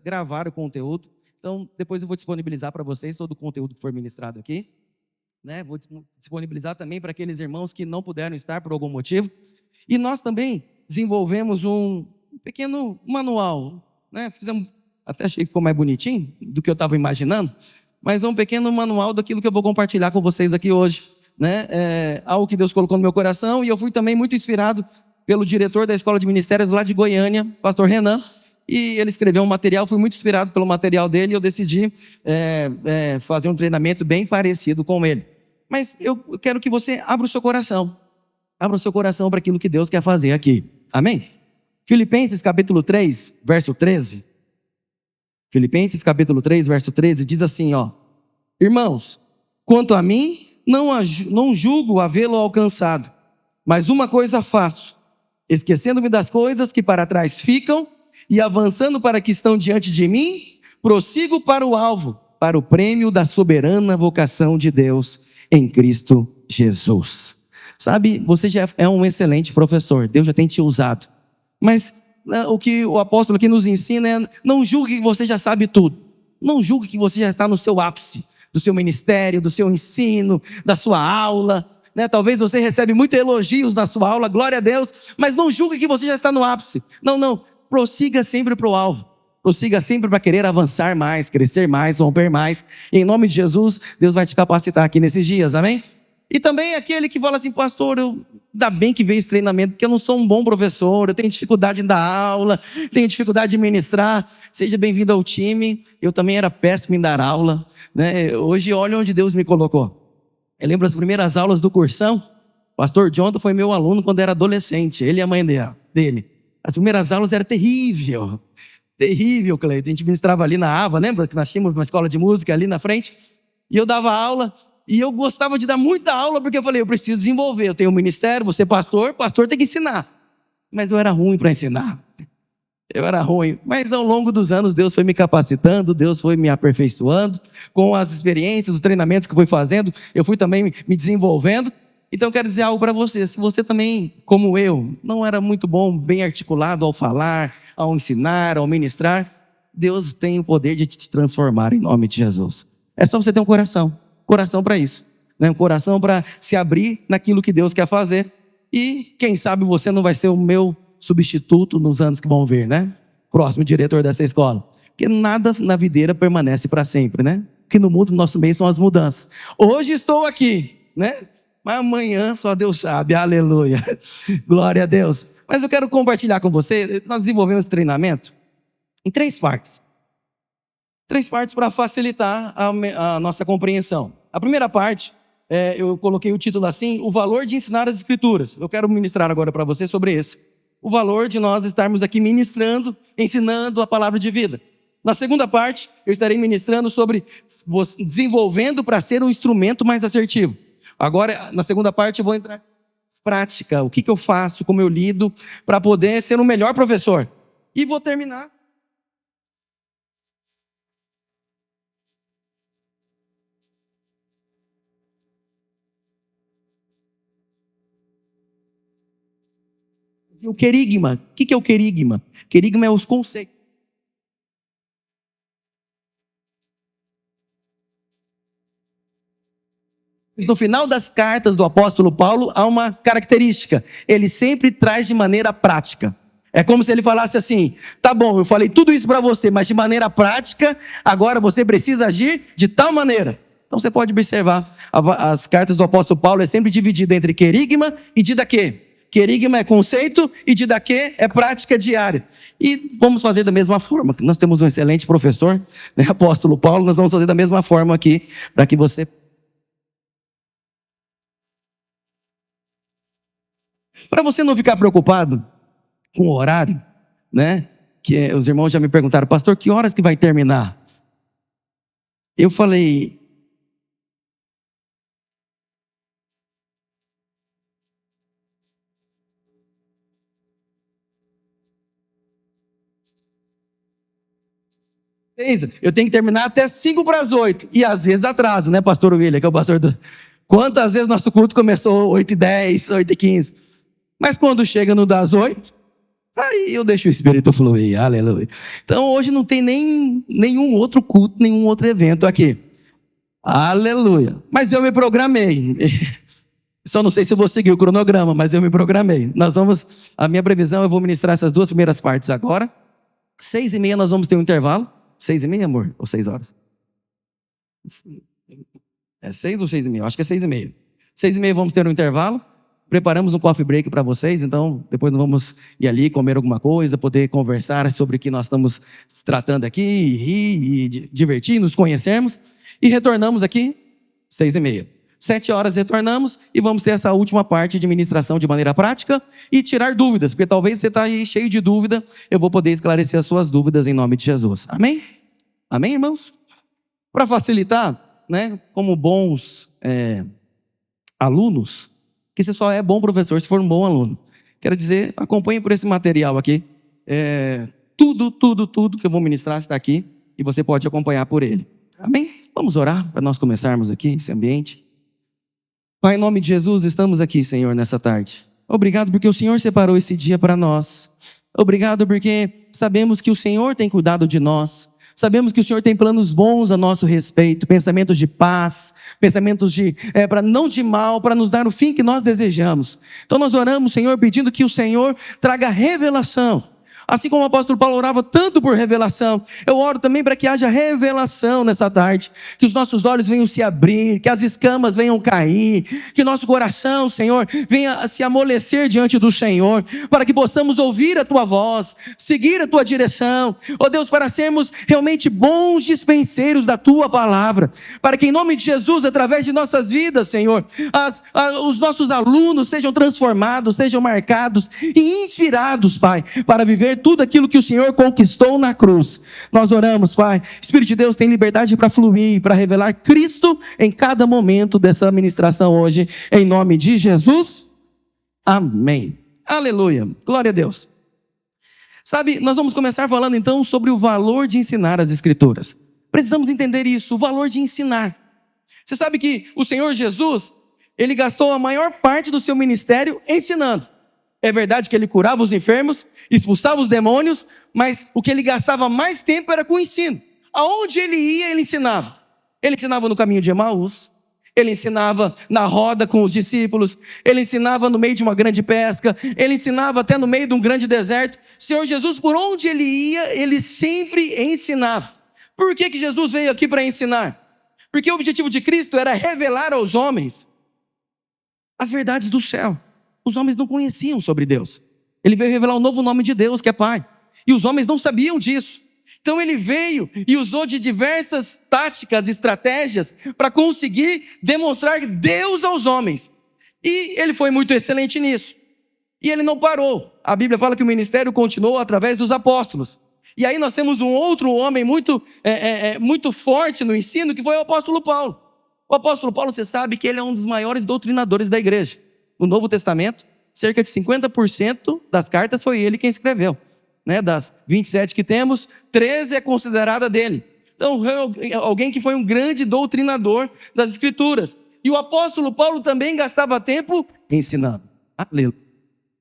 gravar o conteúdo. Então, depois eu vou disponibilizar para vocês todo o conteúdo que for ministrado aqui, né? Vou disponibilizar também para aqueles irmãos que não puderam estar por algum motivo. E nós também desenvolvemos um pequeno manual, né? Até achei que ficou mais bonitinho do que eu estava imaginando, mas é um pequeno manual daquilo que eu vou compartilhar com vocês aqui hoje, né? Algo que Deus colocou no meu coração, e eu fui também muito inspirado pelo diretor da Escola de Ministérios lá de Goiânia, pastor Renan, e ele escreveu um material, fui muito inspirado pelo material dele, e eu decidi fazer um treinamento bem parecido com ele. Mas eu quero que você abra o seu coração para aquilo que Deus quer fazer aqui, amém? Filipenses capítulo 3, verso 13, Filipenses capítulo 3, verso 13, diz assim, ó: irmãos, quanto a mim, não julgo havê-lo alcançado, mas uma coisa faço, esquecendo-me das coisas que para trás ficam e avançando para que estão diante de mim, prossigo para o alvo, para o prêmio da soberana vocação de Deus em Cristo Jesus. Sabe, você já é um excelente professor, Deus já tem te usado, mas o que o apóstolo aqui nos ensina é: não julgue que você já sabe tudo, não julgue que você já está no seu ápice, do seu ministério, do seu ensino, da sua aula, né? Talvez você recebe muitos elogios na sua aula, glória a Deus, mas não julgue que você já está no ápice, não, prossiga sempre para o alvo, prossiga sempre para querer avançar mais, crescer mais, romper mais, e em nome de Jesus, Deus vai te capacitar aqui nesses dias, amém? E também aquele que fala assim: pastor, ainda bem que veio esse treinamento, porque eu não sou um bom professor, eu tenho dificuldade em dar aula, tenho dificuldade de ministrar. Seja bem-vindo ao time. Eu também era péssimo em dar aula, né? Hoje, olha onde Deus me colocou. Eu lembro as primeiras aulas do cursão. O pastor Jonathan foi meu aluno quando era adolescente, ele e a mãe dele. As primeiras aulas eram terrível, Cleiton. A gente ministrava ali na Ava, lembra que nós tínhamos uma escola de música ali na frente? E eu dava aula. E eu gostava de dar muita aula, porque eu falei: eu preciso desenvolver, eu tenho um ministério, você pastor tem que ensinar. Mas eu era ruim para ensinar, mas ao longo dos anos Deus foi me capacitando, Deus foi me aperfeiçoando, com as experiências, os treinamentos que eu fui fazendo, eu fui também me desenvolvendo. Então eu quero dizer algo para você: se você também, como eu, não era muito bom, bem articulado ao falar, ao ensinar, ao ministrar, Deus tem o poder de te transformar em nome de Jesus. É só você ter um coração para isso, né? Um coração para se abrir naquilo que Deus quer fazer. E quem sabe você não vai ser o meu substituto nos anos que vão vir, né? Próximo diretor dessa escola. Porque nada na videira permanece para sempre, né? O que no mundo do nosso meio são as mudanças. Hoje estou aqui, né? Mas amanhã só Deus sabe, aleluia, glória a Deus. Mas eu quero compartilhar com você, nós desenvolvemos esse treinamento em 3 partes. 3 partes para facilitar a nossa compreensão. A primeira parte, eu coloquei o título assim: o valor de ensinar as Escrituras. Eu quero ministrar agora para você sobre isso. O valor de nós estarmos aqui ministrando, ensinando a palavra de vida. Na segunda parte, eu estarei ministrando sobre desenvolvendo para ser um instrumento mais assertivo. Agora, na segunda parte, eu vou entrar em prática. O que eu faço, como eu lido, para poder ser um melhor professor. E vou terminar o querigma. O que é o querigma? Querigma é os conceitos. No final das cartas do apóstolo Paulo, há uma característica: ele sempre traz de maneira prática. É como se ele falasse assim: tá bom, eu falei tudo isso para você, mas de maneira prática, agora você precisa agir de tal maneira. Então você pode observar, as cartas do apóstolo Paulo é sempre dividida entre querigma e didaquê. Querigma é conceito e didaquê é prática diária. E vamos fazer da mesma forma. Nós temos um excelente professor, né, apóstolo Paulo, nós vamos fazer da mesma forma aqui, para que você... Para você não ficar preocupado com o horário, né? Que os irmãos já me perguntaram: pastor, que horas que vai terminar? Eu falei... eu tenho que terminar até 7:55. E às vezes atraso, né, pastor William, que é o pastor do... Quantas vezes nosso culto começou 8:10, 8:15? Mas quando chega no das 8, Aí eu deixo o Espírito fluir, aleluia. Então hoje não tem nenhum outro culto, nenhum outro evento aqui. Aleluia. Mas eu me programei. Só não sei se eu vou seguir o cronograma, mas eu me programei. A minha previsão, eu vou ministrar essas duas primeiras partes agora. 6h30 nós vamos ter um intervalo. 6h30, amor? Ou 6 horas? É 6 ou 6h30? Acho que é 6h30. 6h30 vamos ter um intervalo. Preparamos um coffee break para vocês, então depois nós vamos ir ali comer alguma coisa, poder conversar sobre o que nós estamos tratando aqui, e rir, e divertir, nos conhecermos. E retornamos aqui, 6h30. 7 horas retornamos e vamos ter essa última parte de ministração de maneira prática e tirar dúvidas, porque talvez você está aí cheio de dúvida, eu vou poder esclarecer as suas dúvidas em nome de Jesus. Amém? Amém, irmãos? Para facilitar, né, como bons alunos, que você só é bom professor se for um bom aluno. Quero dizer, acompanhe por esse material aqui. Tudo que eu vou ministrar está aqui e você pode acompanhar por ele. Amém? Vamos orar para nós começarmos aqui esse ambiente. Pai, em nome de Jesus, estamos aqui, Senhor, nessa tarde. Obrigado porque o Senhor separou esse dia para nós. Obrigado porque sabemos que o Senhor tem cuidado de nós. Sabemos que o Senhor tem planos bons a nosso respeito, pensamentos de paz, pensamentos não de mal, para nos dar o fim que nós desejamos. Então nós oramos, Senhor, pedindo que o Senhor traga revelação. Assim como o apóstolo Paulo orava tanto por revelação, eu oro também para que haja revelação nessa tarde, que os nossos olhos venham se abrir, que as escamas venham cair, que nosso coração, Senhor, venha se amolecer diante do Senhor, para que possamos ouvir a Tua voz, seguir a Tua direção, ó Deus, para sermos realmente bons dispenseiros da Tua palavra, para que em nome de Jesus, através de nossas vidas, Senhor, os nossos alunos sejam transformados, sejam marcados e inspirados, Pai, para viver tudo aquilo que o Senhor conquistou na cruz. Nós oramos, Pai. Espírito de Deus tem liberdade para fluir, para revelar Cristo em cada momento dessa ministração hoje, em nome de Jesus. Amém. Aleluia. Glória a Deus. Sabe, nós vamos começar falando então sobre o valor de ensinar as Escrituras. Precisamos entender isso, o valor de ensinar. Você sabe que o Senhor Jesus, ele gastou a maior parte do seu ministério ensinando. É verdade que ele curava os enfermos, expulsava os demônios, mas o que ele gastava mais tempo era com o ensino. Aonde ele ia, ele ensinava. Ele ensinava no caminho de Emaús, ele ensinava na roda com os discípulos, ele ensinava no meio de uma grande pesca, ele ensinava até no meio de um grande deserto. O Senhor Jesus, por onde ele ia, ele sempre ensinava. Por que Jesus veio aqui para ensinar? Porque o objetivo de Cristo era revelar aos homens as verdades do céu. Os homens não conheciam sobre Deus. Ele veio revelar o novo nome de Deus, que é Pai. E os homens não sabiam disso. Então ele veio e usou de diversas táticas, estratégias, para conseguir demonstrar Deus aos homens. E ele foi muito excelente nisso. E ele não parou. A Bíblia fala que o ministério continuou através dos apóstolos. E aí nós temos um outro homem muito forte no ensino, que foi o apóstolo Paulo. O apóstolo Paulo, você sabe que ele é um dos maiores doutrinadores da igreja. No Novo Testamento, cerca de 50% das cartas foi ele quem escreveu. Das 27 que temos, 13 é considerada dele. Então, alguém que foi um grande doutrinador das Escrituras. E o apóstolo Paulo também gastava tempo ensinando. Aleluia.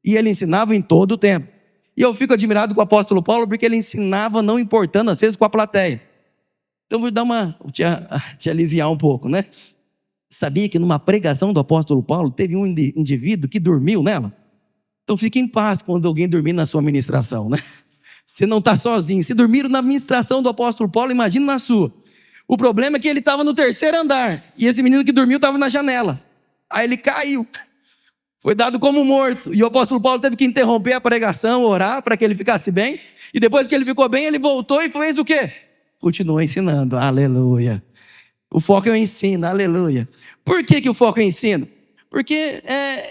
E ele ensinava em todo o tempo. E eu fico admirado com o apóstolo Paulo, porque ele ensinava não importando, às vezes, com a plateia. Então, vou te aliviar um pouco, né? Sabia que numa pregação do apóstolo Paulo, teve um indivíduo que dormiu nela? Então fique em paz quando alguém dormir na sua ministração, né? Você não está sozinho. Se dormiram na ministração do apóstolo Paulo, imagine na sua. O problema é que ele estava no 3º andar, e esse menino que dormiu estava na janela. Aí ele caiu, foi dado como morto, e o apóstolo Paulo teve que interromper a pregação, orar para que ele ficasse bem, e depois que ele ficou bem, ele voltou e fez o quê? Continuou ensinando, aleluia. O foco é o ensino, aleluia. Por que o foco é o ensino? Porque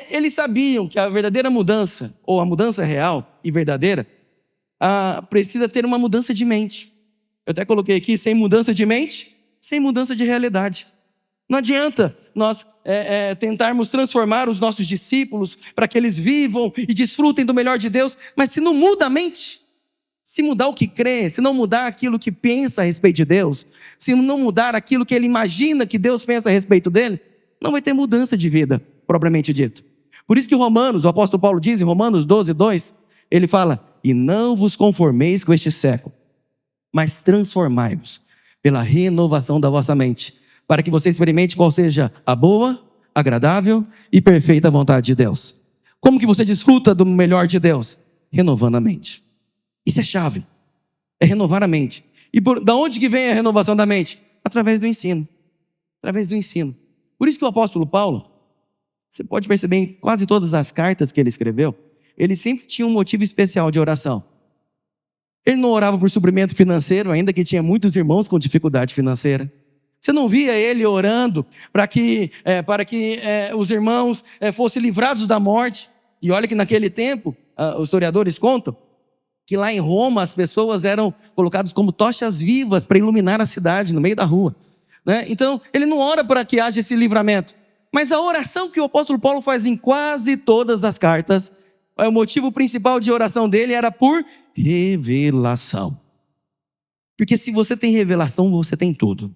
eles sabiam que a verdadeira mudança, ou a mudança real e verdadeira, precisa ter uma mudança de mente. Eu até coloquei aqui, sem mudança de mente, sem mudança de realidade. Não adianta nós tentarmos transformar os nossos discípulos para que eles vivam e desfrutem do melhor de Deus, mas se não muda a mente, se mudar o que crê, se não mudar aquilo que pensa a respeito de Deus, se não mudar aquilo que ele imagina que Deus pensa a respeito dele, não vai ter mudança de vida, propriamente dito. Por isso que o apóstolo Paulo diz em Romanos 12:2, ele fala, e não vos conformeis com este século, mas transformai-vos pela renovação da vossa mente, para que você experimente qual seja a boa, agradável e perfeita vontade de Deus. Como que você desfruta do melhor de Deus? Renovando a mente. Isso é chave, é renovar a mente. E da onde que vem a renovação da mente? Através do ensino. Através do ensino. Por isso que o apóstolo Paulo, você pode perceber em quase todas as cartas que ele escreveu, ele sempre tinha um motivo especial de oração. Ele não orava por suprimento financeiro, ainda que tinha muitos irmãos com dificuldade financeira. Você não via ele orando para que os irmãos fossem livrados da morte. E olha que naquele tempo, os historiadores contam, que lá em Roma as pessoas eram colocadas como tochas vivas para iluminar a cidade no meio da rua, né? Então ele não ora para que haja esse livramento. Mas a oração que o apóstolo Paulo faz em quase todas as cartas, o motivo principal de oração dele era por revelação. Porque se você tem revelação, você tem tudo.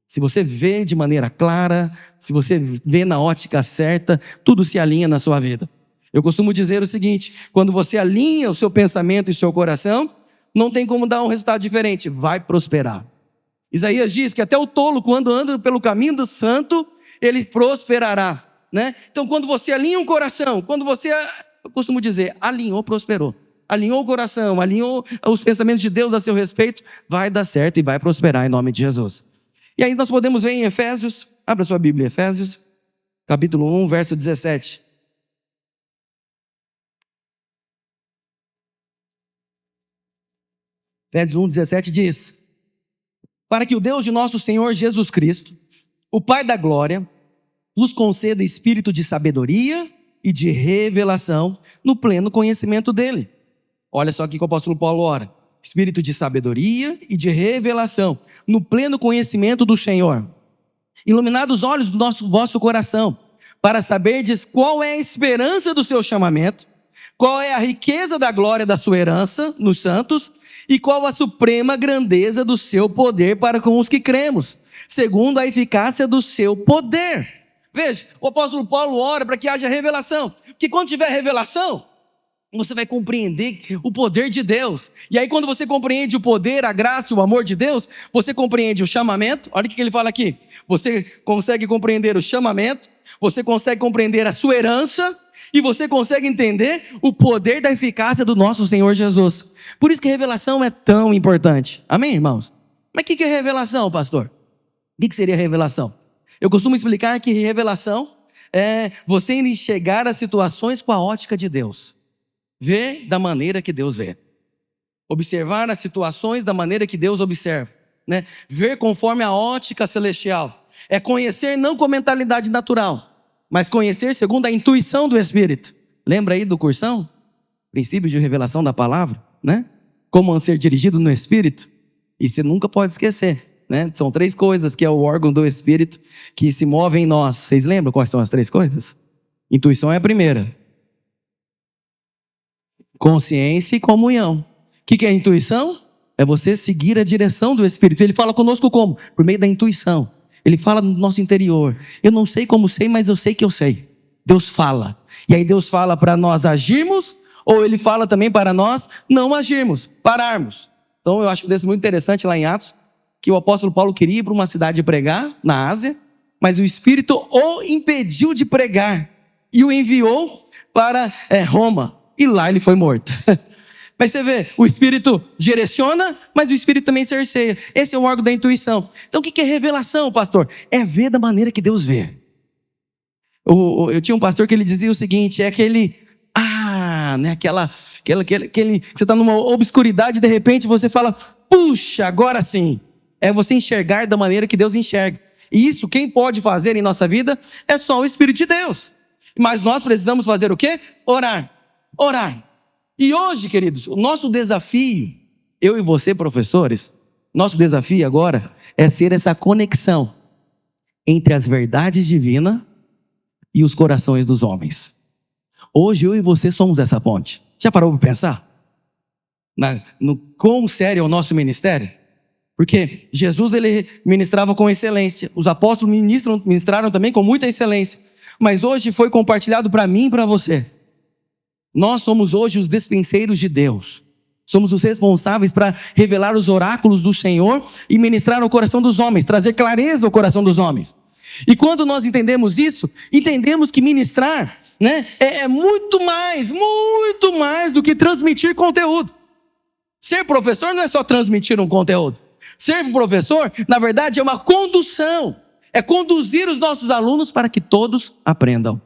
Se você vê de maneira clara, se você vê na ótica certa, tudo se alinha na sua vida. Eu costumo dizer o seguinte: quando você alinha o seu pensamento e o seu coração, não tem como dar um resultado diferente, vai prosperar. Isaías diz que até o tolo, quando anda pelo caminho do santo, ele prosperará, né? Então, quando você alinha um coração, quando você, eu costumo dizer, alinhou, prosperou. Alinhou o coração, alinhou os pensamentos de Deus a seu respeito, vai dar certo e vai prosperar em nome de Jesus. E aí nós podemos ver em Efésios, abra sua Bíblia, Efésios, capítulo 1, verso 17. Efésios 1, 17 diz: para que o Deus de nosso Senhor Jesus Cristo, o Pai da glória, vos conceda espírito de sabedoria e de revelação no pleno conhecimento dele. Olha só aqui que o apóstolo Paulo ora: espírito de sabedoria e de revelação no pleno conhecimento do Senhor. Iluminados os olhos do vosso coração, para saberdes qual é a esperança do seu chamamento, qual é a riqueza da glória da sua herança nos santos, e qual a suprema grandeza do seu poder para com os que cremos, segundo a eficácia do seu poder. Veja, o apóstolo Paulo ora para que haja revelação, porque quando tiver revelação, você vai compreender o poder de Deus. E aí quando você compreende o poder, a graça, o amor de Deus, você compreende o chamamento. Olha o que ele fala aqui: você consegue compreender o chamamento, você consegue compreender a sua herança, e você consegue entender o poder da eficácia do nosso Senhor Jesus. Por isso que revelação é tão importante. Amém, irmãos? Mas o que é revelação, pastor? O que seria revelação? Eu costumo explicar que revelação é você enxergar as situações com a ótica de Deus. Ver da maneira que Deus vê. Observar as situações da maneira que Deus observa, né? Ver conforme a ótica celestial. É conhecer não com mentalidade natural, mas conhecer segundo a intuição do Espírito. Lembra aí do cursão? Princípios de revelação da palavra, né? Como ser dirigido no Espírito. E você nunca pode esquecer, né? São 3 coisas que é o órgão do Espírito que se move em nós. Vocês lembram quais são as 3 coisas? Intuição é a primeira. Consciência e comunhão. O que é a intuição? É você seguir a direção do Espírito. Ele fala conosco como? Por meio da intuição. Ele fala no nosso interior. Eu não sei como sei, mas eu sei que eu sei. Deus fala. E aí Deus fala para nós agirmos, ou Ele fala também para nós não agirmos, pararmos. Então eu acho isso muito interessante lá em Atos, que o apóstolo Paulo queria ir para uma cidade pregar, na Ásia, mas o Espírito o impediu de pregar e o enviou para Roma. E lá ele foi morto. Mas você vê, o Espírito direciona, mas o Espírito também cerceia. Esse é o órgão da intuição. Então o que é revelação, pastor? É ver da maneira que Deus vê. Eu tinha um pastor que ele dizia o seguinte: é aquele, né, aquele que você está numa obscuridade e de repente você fala, puxa, agora sim. É você enxergar da maneira que Deus enxerga. E isso quem pode fazer em nossa vida é só o Espírito de Deus. Mas nós precisamos fazer o quê? Orar. E hoje, queridos, o nosso desafio, eu e você, professores, nosso desafio agora é ser essa conexão entre as verdades divinas e os corações dos homens. Hoje eu e você somos essa ponte. Já parou para pensar? No quão sério é o nosso ministério? Porque Jesus, ele ministrava com excelência. Os apóstolos ministraram também com muita excelência. Mas hoje foi compartilhado para mim e para você. Nós somos hoje os despenseiros de Deus. Somos os responsáveis para revelar os oráculos do Senhor e ministrar ao coração dos homens, trazer clareza ao coração dos homens. E quando nós entendemos isso, entendemos que ministrar, né, é muito mais do que transmitir conteúdo. Ser professor não é só transmitir um conteúdo. Ser professor, na verdade, é uma condução. É conduzir os nossos alunos para que todos aprendam.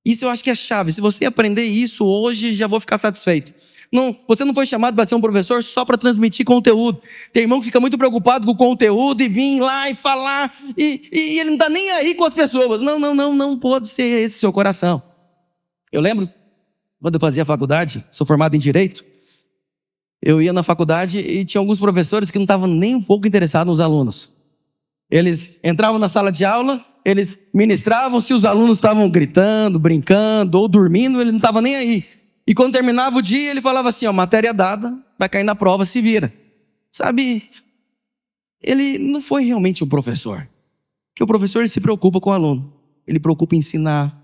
Isso eu acho que é chave. Se você aprender isso hoje, já vou ficar satisfeito. Não, você não foi chamado para ser um professor só para transmitir conteúdo. Tem irmão que fica muito preocupado com o conteúdo e vir lá e falar, e ele não está nem aí com as pessoas. Não pode ser esse seu coração. Eu lembro, quando eu fazia faculdade, sou formado em Direito, eu ia na faculdade e tinha alguns professores que não estavam nem um pouco interessados nos alunos. Eles entravam na sala de aula, eles ministravam, se os alunos estavam gritando, brincando ou dormindo, ele não estava nem aí. E quando terminava o dia, ele falava assim, matéria dada, vai cair na prova, se vira. Sabe, ele não foi realmente um professor. Porque o professor ele se preocupa com o aluno. Ele preocupa em ensinar.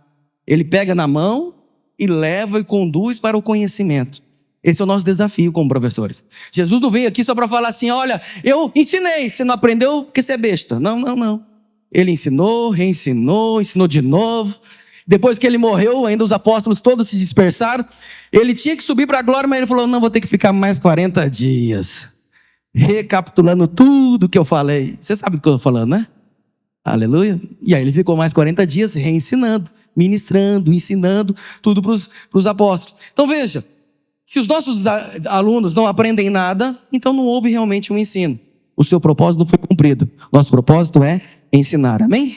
Ele pega na mão e leva e conduz para o conhecimento. Esse é o nosso desafio como professores. Jesus não veio aqui só para falar assim, olha, eu ensinei, você não aprendeu porque você é besta. Não. Ele ensinou, reensinou, ensinou de novo. Depois que ele morreu, ainda os apóstolos todos se dispersaram. Ele tinha que subir para a glória, mas ele falou, não, vou ter que ficar mais 40 dias. Recapitulando tudo que eu falei. Você sabe do que eu estou falando, né? Aleluia. E aí ele ficou mais 40 dias reensinando, ministrando, ensinando tudo para os apóstolos. Então veja, se os nossos alunos não aprendem nada, então não houve realmente um ensino. O seu propósito não foi cumprido. Nosso propósito é ensinar, amém?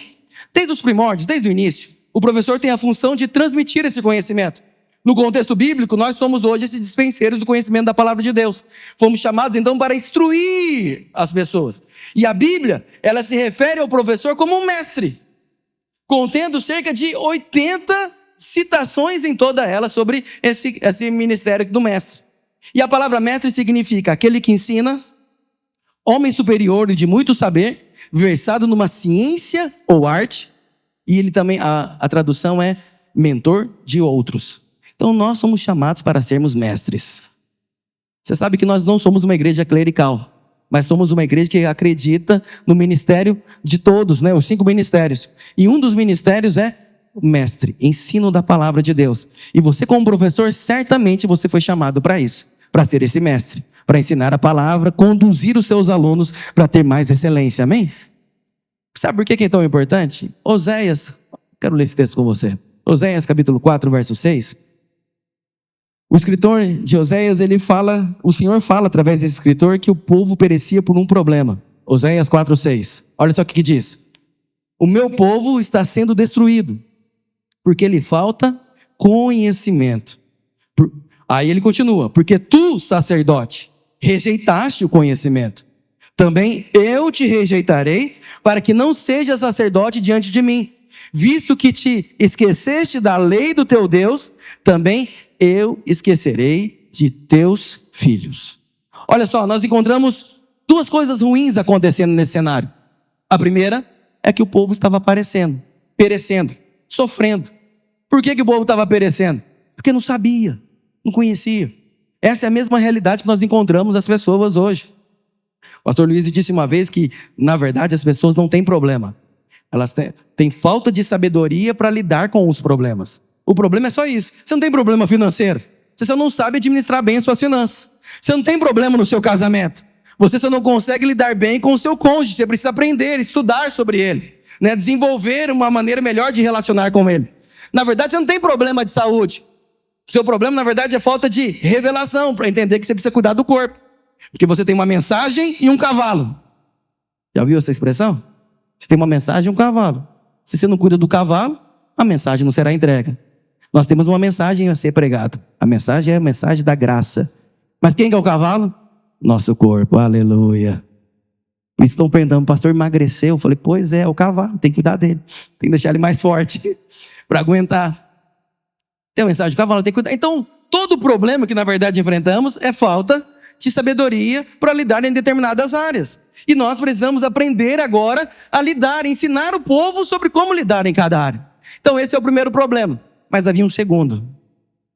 Desde os primórdios, desde o início, o professor tem a função de transmitir esse conhecimento. No contexto bíblico, nós somos hoje esses dispenseiros do conhecimento da palavra de Deus. Fomos chamados então para instruir as pessoas. E a Bíblia, ela se refere ao professor como um mestre, contendo cerca de 80 citações em toda ela sobre esse ministério do mestre. E a palavra mestre significa aquele que ensina, homem superior e de muito saber, versado numa ciência ou arte, e ele também, a tradução é mentor de outros. Então nós somos chamados para sermos mestres. Você sabe que nós não somos uma igreja clerical, mas somos uma igreja que acredita no ministério de todos, né? Os 5 ministérios. E um dos ministérios é o mestre, ensino da palavra de Deus. E você como professor, certamente você foi chamado para isso, para ser esse mestre, para ensinar a palavra, conduzir os seus alunos para ter mais excelência, amém? Sabe por que é tão importante? Oséias, quero ler esse texto com você. Oséias capítulo 4, verso 6. O escritor de Oséias, o Senhor fala através desse escritor que o povo perecia por um problema. Oséias 4, 6. Olha só o que diz. O meu povo está sendo destruído, porque lhe falta conhecimento. Aí ele continua, porque tu, sacerdote, rejeitaste o conhecimento. Também eu te rejeitarei, para que não seja sacerdote diante de mim. Visto que te esqueceste da lei do teu Deus, também eu esquecerei de teus filhos. Olha só, nós encontramos 2 coisas ruins acontecendo nesse cenário. A primeira é que o povo estava perecendo, sofrendo. Por que o povo estava perecendo? Porque não sabia, não conhecia. Essa é a mesma realidade que nós encontramos as pessoas hoje. O pastor Luiz disse uma vez que, na verdade, as pessoas não têm problema. Elas têm falta de sabedoria para lidar com os problemas. O problema é só isso. Você não tem problema financeiro. Você só não sabe administrar bem as suas finanças. Você não tem problema no seu casamento. Você só não consegue lidar bem com o seu cônjuge. Você precisa aprender, estudar sobre ele, né? Desenvolver uma maneira melhor de relacionar com ele. Na verdade, você não tem problema de saúde. O seu problema, na verdade, é falta de revelação para entender que você precisa cuidar do corpo. Porque você tem uma mensagem e um cavalo. Já ouviu essa expressão? Você tem uma mensagem e um cavalo. Se você não cuida do cavalo, a mensagem não será entregue. Nós temos uma mensagem a ser pregada. A mensagem é a mensagem da graça. Mas quem é o cavalo? Nosso corpo, aleluia. Eles estão perguntando, o pastor emagreceu. Eu falei, pois é o cavalo, tem que cuidar dele. Tem que deixar ele mais forte para aguentar. Tem a mensagem do cavalo, tem que cuidar. Então, todo problema que na verdade enfrentamos é falta de sabedoria para lidar em determinadas áreas. E nós precisamos aprender agora a lidar, ensinar o povo sobre como lidar em cada área. Então esse é o primeiro problema. Mas havia um segundo.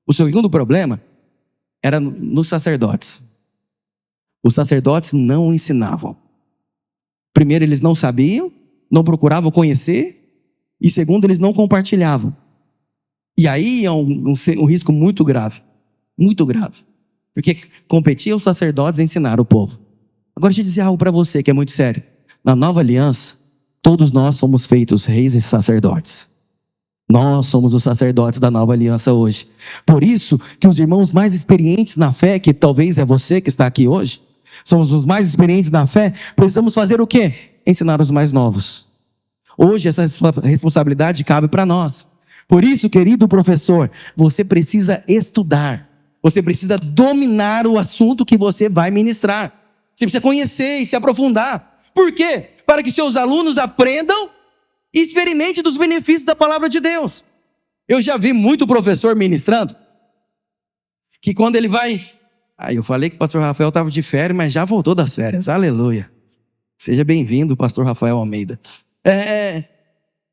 O segundo problema era nos sacerdotes. Os sacerdotes não ensinavam. Primeiro, eles não sabiam, não procuravam conhecer, e segundo, eles não compartilhavam. E aí é um risco muito grave, porque competia os sacerdotes a ensinar o povo. Agora deixa eu dizer algo para você que é muito sério. Na nova aliança, todos nós somos feitos reis e sacerdotes. Nós somos os sacerdotes da nova aliança hoje. Por isso que os irmãos mais experientes na fé, que talvez é você que está aqui hoje, somos os mais experientes na fé, precisamos fazer o quê? Ensinar os mais novos. Hoje essa responsabilidade cabe para nós. Por isso, querido professor, você precisa estudar. Você precisa dominar o assunto que você vai ministrar. Você precisa conhecer e se aprofundar. Por quê? Para que seus alunos aprendam e experimentem dos benefícios da palavra de Deus. Eu já vi muito professor ministrando, que quando ele vai... eu falei que o pastor Rafael estava de férias, mas já voltou das férias. Aleluia. Seja bem-vindo, pastor Rafael Almeida.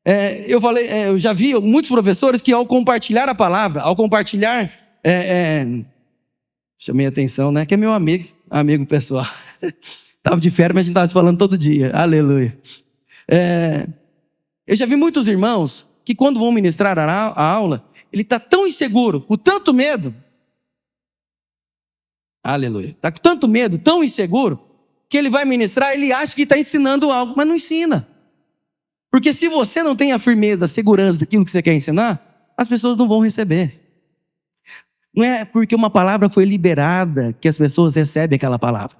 Eu já vi muitos professores que ao compartilhar a palavra, chamei a atenção, né? Que é meu amigo pessoal. Estava de férias, mas a gente estava falando todo dia. Aleluia. Eu já vi muitos irmãos que quando vão ministrar a aula, ele está tão inseguro, com tanto medo. Aleluia. Está com tanto medo, tão inseguro, que ele vai ministrar, ele acha que está ensinando algo, mas não ensina. Porque se você não tem a firmeza, a segurança daquilo que você quer ensinar, as pessoas não vão receber. Não é porque uma palavra foi liberada que as pessoas recebem aquela palavra.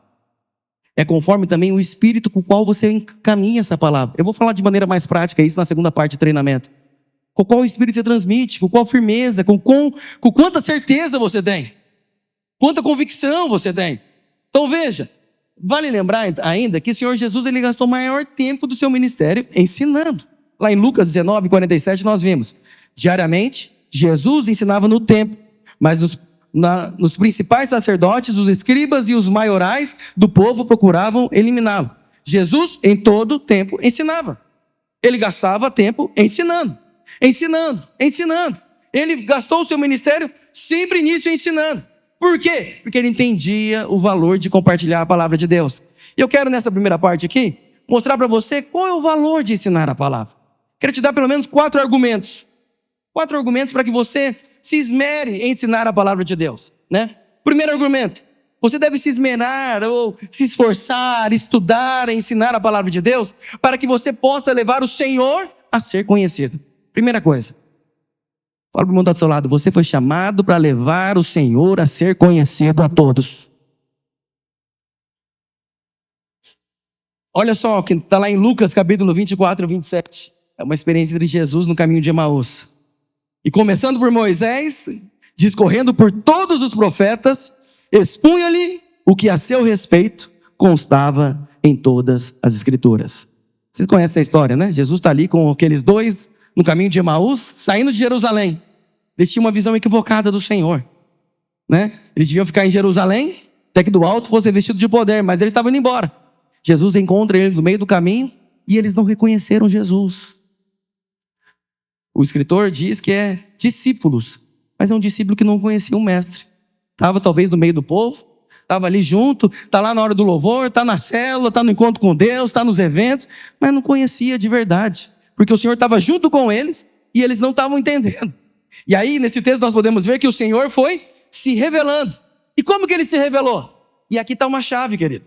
É conforme também o espírito com o qual você encaminha essa palavra. Eu vou falar de maneira mais prática isso na segunda parte de treinamento. Com qual espírito você transmite, com qual firmeza, com quanta certeza você tem. Quanta convicção você tem. Então veja, vale lembrar ainda que o Senhor Jesus ele gastou o maior tempo do seu ministério ensinando. Lá em Lucas 19:47 nós vimos. Diariamente, Jesus ensinava no templo, mas nos principais sacerdotes, os escribas e os maiorais do povo procuravam eliminá-lo. Jesus, em todo o tempo, ensinava. Ele gastava tempo ensinando. Ele gastou o seu ministério sempre nisso ensinando. Por quê? Porque ele entendia o valor de compartilhar a palavra de Deus. E eu quero nessa primeira parte aqui, mostrar para você qual é o valor de ensinar a palavra. Quero te dar pelo menos 4 argumentos. 4 argumentos para que você se esmere em ensinar a palavra de Deus, né? Primeiro argumento, você deve se esmerar ou se esforçar, estudar, ensinar a palavra de Deus para que você possa levar o Senhor a ser conhecido. Primeira coisa, fala para o irmão que está do seu lado, você foi chamado para levar o Senhor a ser conhecido a todos. Olha só, que está lá em Lucas capítulo 24:27. É uma experiência de Jesus no caminho de Emaús. E começando por Moisés, discorrendo por todos os profetas, expunha-lhe o que a seu respeito constava em todas as escrituras. Vocês conhecem a história, né? Jesus está ali com aqueles dois no caminho de Emaús, saindo de Jerusalém. Eles tinham uma visão equivocada do Senhor, né? Eles deviam ficar em Jerusalém, até que do alto fosse vestido de poder, mas eles estavam indo embora. Jesus encontra eles no meio do caminho e eles não reconheceram Jesus. O escritor diz que é discípulos, mas é um discípulo que não conhecia o mestre. Estava talvez no meio do povo, estava ali junto, está lá na hora do louvor, está na célula, está no encontro com Deus, está nos eventos, mas não conhecia de verdade, porque o Senhor estava junto com eles e eles não estavam entendendo. E aí, nesse texto, nós podemos ver que o Senhor foi se revelando. E como que ele se revelou? E aqui está uma chave, querido.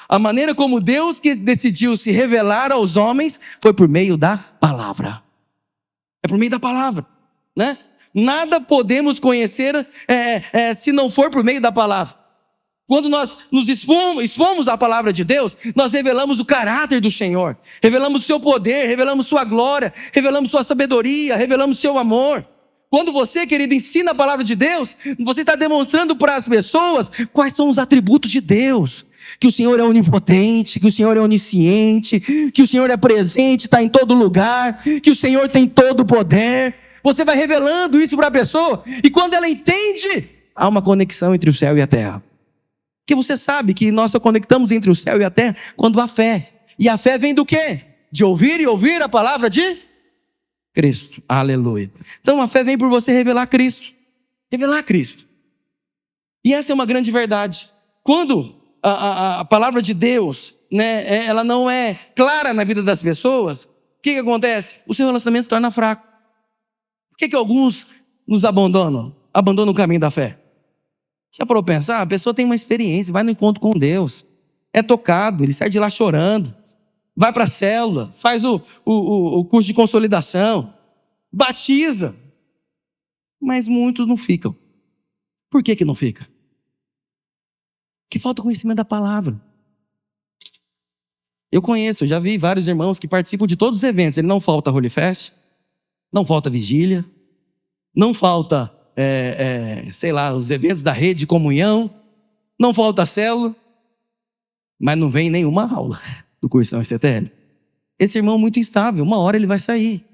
A maneira como Deus que decidiu se revelar aos homens foi por meio da palavra. É por meio da palavra, né? Nada podemos conhecer se não for por meio da palavra. Quando nós nos expomos à palavra de Deus, nós revelamos o caráter do Senhor, revelamos o seu poder, revelamos sua glória, revelamos sua sabedoria, revelamos seu amor. Quando você, querido, ensina a palavra de Deus, você está demonstrando para as pessoas quais são os atributos de Deus. Que o Senhor é onipotente, que o Senhor é onisciente, que o Senhor é presente, está em todo lugar, que o Senhor tem todo o poder. Você vai revelando isso para a pessoa, e quando ela entende, há uma conexão entre o céu e a terra. Porque você sabe que nós só conectamos entre o céu e a terra quando há fé. E a fé vem do quê? De ouvir e ouvir a palavra de Cristo. Aleluia. Então a fé vem por você revelar Cristo. Revelar Cristo. E essa é uma grande verdade. Quando a palavra de Deus, né, ela não é clara na vida das pessoas, o que acontece? O seu relacionamento se torna fraco. Por que alguns nos abandonam? Abandonam o caminho da fé. Já parou para pensar? A pessoa tem uma experiência, vai no encontro com Deus, é tocado, ele sai de lá chorando, vai para a célula, faz o curso de consolidação, batiza, mas muitos não ficam. Por que não fica? Que falta conhecimento da palavra. Eu já vi vários irmãos que participam de todos os eventos. Ele não falta Holy Fest, não falta vigília, não falta, sei lá, os eventos da rede de comunhão, não falta célula, mas não vem nenhuma aula do cursão ICTL. Esse irmão é muito instável, uma hora ele vai sair.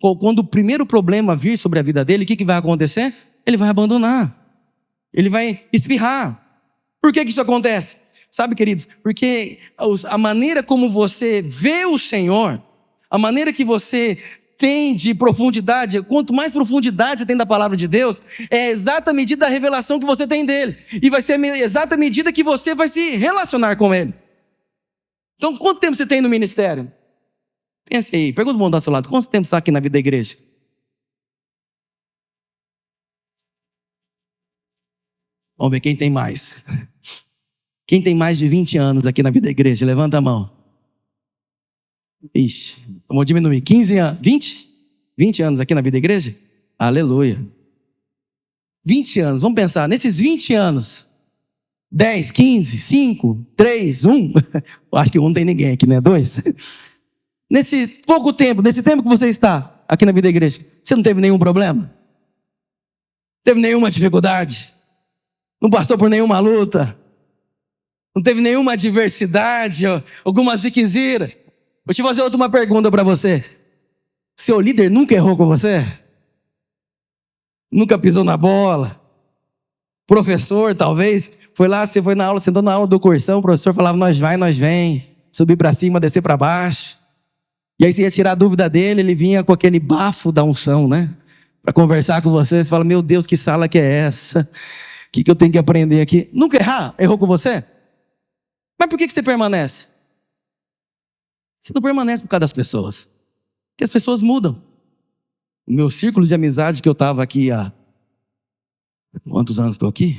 Quando o primeiro problema vir sobre a vida dele, o que vai acontecer? Ele vai abandonar, ele vai espirrar. Por que isso acontece? Sabe, queridos, porque a maneira como você vê o Senhor, a maneira que você tem de profundidade, quanto mais profundidade você tem da palavra de Deus, é a exata medida da revelação que você tem dele. E vai ser a exata medida que você vai se relacionar com ele. Então, quanto tempo você tem no ministério? Pense aí, pergunta para o mundo do seu lado, quanto tempo você está aqui na vida da igreja? Vamos ver quem tem mais. Quem tem mais de 20 anos aqui na vida da igreja? Levanta a mão. Ixi, vamos diminuir. 15 anos, 20? 20 anos aqui na vida da igreja? Aleluia. 20 anos, vamos pensar, nesses 20 anos, 10, 15, 5, 3, 1, acho que 1 não tem ninguém aqui, né? 2. Nesse pouco tempo, nesse tempo que você está aqui na vida da igreja, você não teve nenhum problema? Teve nenhuma dificuldade? Não passou por nenhuma luta? Não teve nenhuma adversidade, alguma ziquezira? Vou te fazer outra pergunta para você. Seu líder nunca errou com você? Nunca pisou na bola? Professor, talvez, foi lá, você foi na aula, sentou na aula do cursão, o professor falava, nós vai, nós vem, subir para cima, descer para baixo. E aí você ia tirar a dúvida dele, ele vinha com aquele bafo da unção, né? Para conversar com você, você fala, meu Deus, que sala que é essa? O que eu tenho que aprender aqui? Nunca errou com você? Mas por que você permanece? Você não permanece por causa das pessoas. Porque as pessoas mudam. O meu círculo de amizade que eu estava aqui há... Quantos anos estou aqui?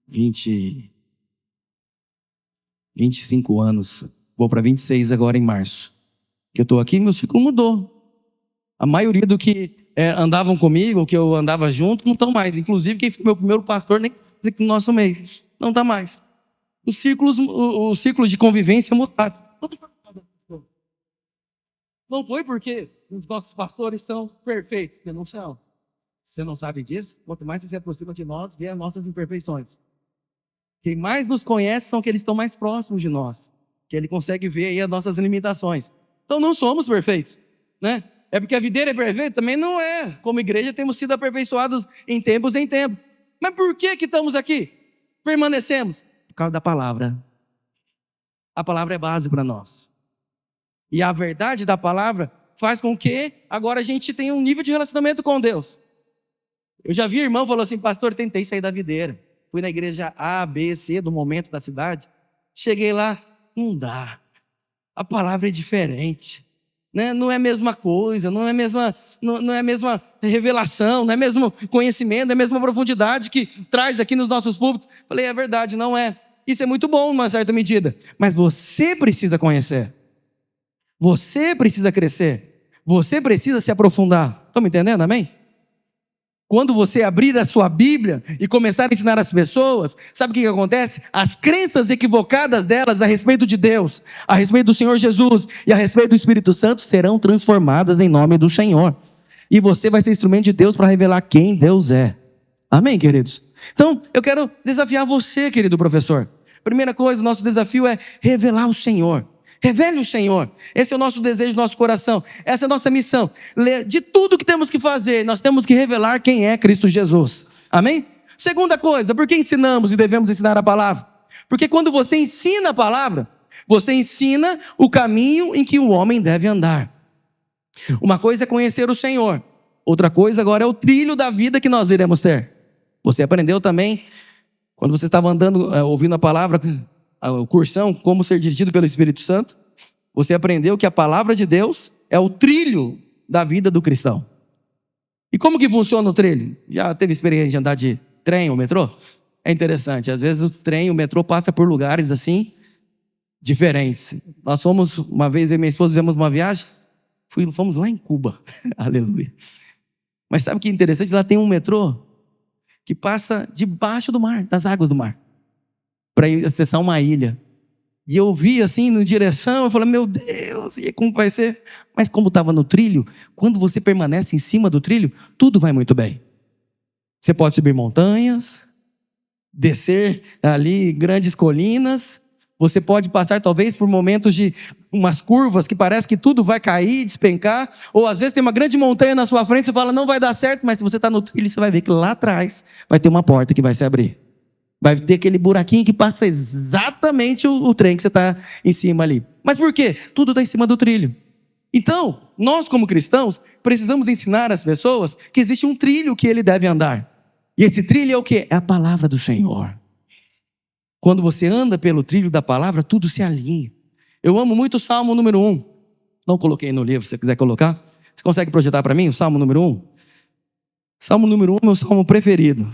25 anos. Vou para 26 agora em março. Que eu estou aqui, meu círculo mudou. A maioria do que andavam comigo, que eu andava junto, não estão mais. Inclusive, quem foi meu primeiro pastor, nem aqui no nosso meio. Não está mais. Os círculos de convivência mudaram. Não foi porque os nossos pastores são perfeitos, porque não são. Você não sabe disso? Quanto mais você se aproxima de nós, vê as nossas imperfeições. Quem mais nos conhece são aqueles que estão mais próximos de nós, que ele consegue ver aí as nossas limitações. Então não somos perfeitos, né? É porque a videira é perfeita? Também não é. Como igreja temos sido aperfeiçoados em tempos em tempos. Mas por que estamos aqui? Permanecemos? Por causa da palavra. A palavra é base para nós. E a verdade da palavra faz com que agora a gente tenha um nível de relacionamento com Deus. Eu já vi irmão falou assim, pastor, tentei sair da videira. Fui na igreja A, B, C do momento da cidade. Cheguei lá, não dá. A palavra é diferente. Né? Não é a mesma coisa, não é a mesma revelação, não é o mesmo conhecimento, não é a mesma profundidade que traz aqui nos nossos púlpitos. Falei, é verdade, não é. Isso é muito bom, numa certa medida. Mas você precisa conhecer. Você precisa crescer. Você precisa se aprofundar. Estão me entendendo, amém? Quando você abrir a sua Bíblia e começar a ensinar as pessoas, sabe o que acontece? As crenças equivocadas delas a respeito de Deus, a respeito do Senhor Jesus e a respeito do Espírito Santo serão transformadas em nome do Senhor. E você vai ser instrumento de Deus para revelar quem Deus é. Amém, queridos? Então, eu quero desafiar você, querido professor. Primeira coisa, nosso desafio é revelar o Senhor. Revele o Senhor. Esse é o nosso desejo do nosso coração. Essa é a nossa missão. De tudo que temos que fazer, nós temos que revelar quem é Cristo Jesus. Amém? Segunda coisa, por que ensinamos e devemos ensinar a palavra? Porque quando você ensina a palavra, você ensina o caminho em que o homem deve andar. Uma coisa é conhecer o Senhor. Outra coisa agora é o trilho da vida que nós iremos ter. Você aprendeu também, quando você estava andando, ouvindo a palavra, o cursão, como ser dirigido pelo Espírito Santo, você aprendeu que a palavra de Deus é o trilho da vida do cristão. E como que funciona o trilho? Já teve experiência de andar de trem ou metrô? É interessante, às vezes o trem, o metrô passa por lugares assim, diferentes. Nós fomos, uma vez eu e minha esposa fizemos uma viagem, fomos lá em Cuba, aleluia. Mas sabe o que é interessante? Lá tem um metrô que passa debaixo do mar, das águas do mar, para ir acessar uma ilha. E eu vi assim, na direção, eu falei, meu Deus, e como vai ser? Mas como estava no trilho, quando você permanece em cima do trilho, tudo vai muito bem. Você pode subir montanhas, descer ali grandes colinas, você pode passar talvez por momentos de umas curvas que parece que tudo vai cair, despencar, ou às vezes tem uma grande montanha na sua frente, você fala, não vai dar certo, mas se você está no trilho, você vai ver que lá atrás vai ter uma porta que vai se abrir. Vai ter aquele buraquinho que passa exatamente o trem que você está em cima ali. Mas por quê? Tudo está em cima do trilho. Então, nós como cristãos, precisamos ensinar as pessoas que existe um trilho que ele deve andar. E esse trilho é o quê? É a palavra do Senhor. Quando você anda pelo trilho da palavra, tudo se alinha. Eu amo muito o Salmo número 1. Não coloquei no livro, se você quiser colocar. Você consegue projetar para mim o Salmo número 1? Salmo número 1 é o salmo preferido.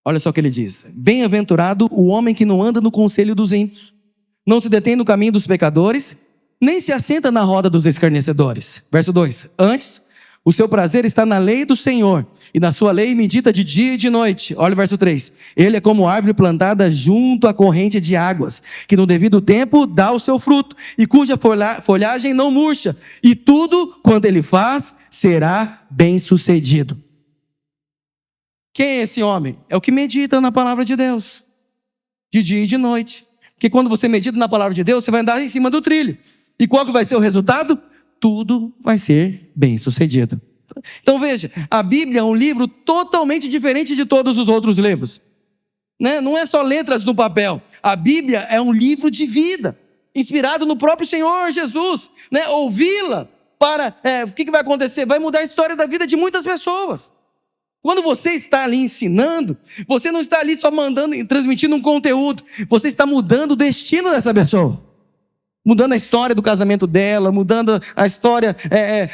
Olha só o que ele diz. Bem-aventurado o homem que não anda no conselho dos ímpios, não se detém no caminho dos pecadores, nem se assenta na roda dos escarnecedores. Verso 2. Antes, o seu prazer está na lei do Senhor, e na sua lei medita de dia e de noite. Olha o verso 3. Ele é como árvore plantada junto à corrente de águas, que no devido tempo dá o seu fruto, e cuja folhagem não murcha, e tudo quanto ele faz será bem sucedido. Quem é esse homem? É o que medita na palavra de Deus, de dia e de noite. Porque quando você medita na palavra de Deus, você vai andar em cima do trilho. E qual que vai ser o resultado? Tudo vai ser bem sucedido. Então veja, a Bíblia é um livro totalmente diferente de todos os outros livros. Não é só letras no papel. A Bíblia é um livro de vida, inspirado no próprio Senhor Jesus. Ouvi-la, o que vai acontecer? Vai mudar a história da vida de muitas pessoas. Quando você está ali ensinando, você não está ali só mandando e transmitindo um conteúdo. Você está mudando o destino dessa pessoa. Mudando a história do casamento dela, mudando a história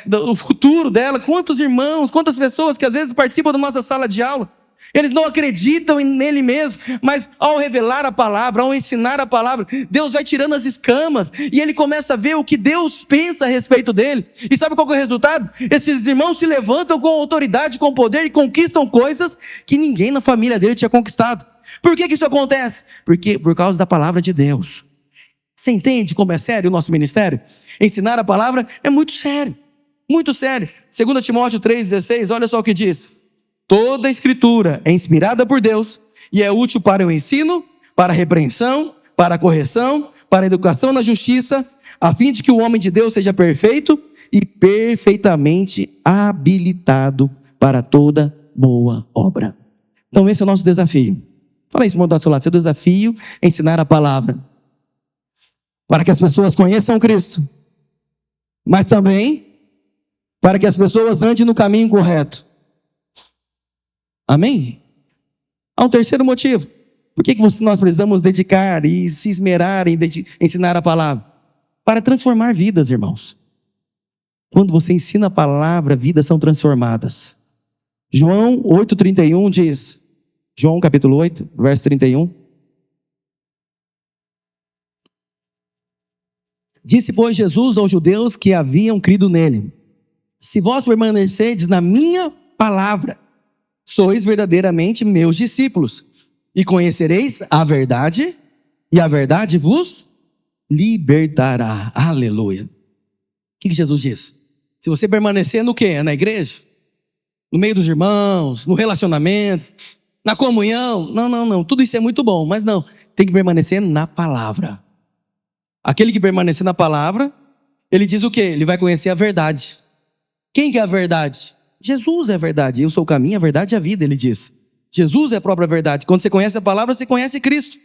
do futuro dela. Quantos irmãos, quantas pessoas que às vezes participam da nossa sala de aula, eles não acreditam nele mesmo, mas ao revelar a palavra, ao ensinar a palavra, Deus vai tirando as escamas e ele começa a ver o que Deus pensa a respeito dele. E sabe qual que é o resultado? Esses irmãos se levantam com autoridade, com poder e conquistam coisas que ninguém na família dele tinha conquistado. Por que isso acontece? Porque por causa da palavra de Deus. Você entende como é sério o nosso ministério? Ensinar a palavra é muito sério, muito sério. 2 Timóteo 3,16, olha só o que diz. Toda a escritura é inspirada por Deus e é útil para o ensino, para a repreensão, para a correção, para a educação na justiça, a fim de que o homem de Deus seja perfeito e perfeitamente habilitado para toda boa obra. Então esse é o nosso desafio. Fala isso, irmão do seu lado. Seu desafio é ensinar a palavra, para que as pessoas conheçam Cristo, mas também para que as pessoas andem no caminho correto. Amém? Há um terceiro motivo. Por que nós precisamos dedicar e se esmerar em ensinar a palavra? Para transformar vidas, irmãos. Quando você ensina a palavra, vidas são transformadas. João 8,31 diz, João capítulo 8, verso 31. Disse, pois, Jesus aos judeus que haviam crido nele: se vós permanecerdes na minha palavra, sois verdadeiramente meus discípulos, e conhecereis a verdade, e a verdade vos libertará. Aleluia. O que Jesus diz? Se você permanecer no quê? Na igreja? No meio dos irmãos, no relacionamento, na comunhão? Não. Tudo isso é muito bom, mas não. Tem que permanecer na palavra. Aquele que permanecer na palavra, ele diz o quê? Ele vai conhecer a verdade. Quem que é a verdade? Jesus é a verdade. Eu sou o caminho, a verdade e a vida, ele diz. Jesus é a própria verdade. Quando você conhece a palavra, você conhece Cristo.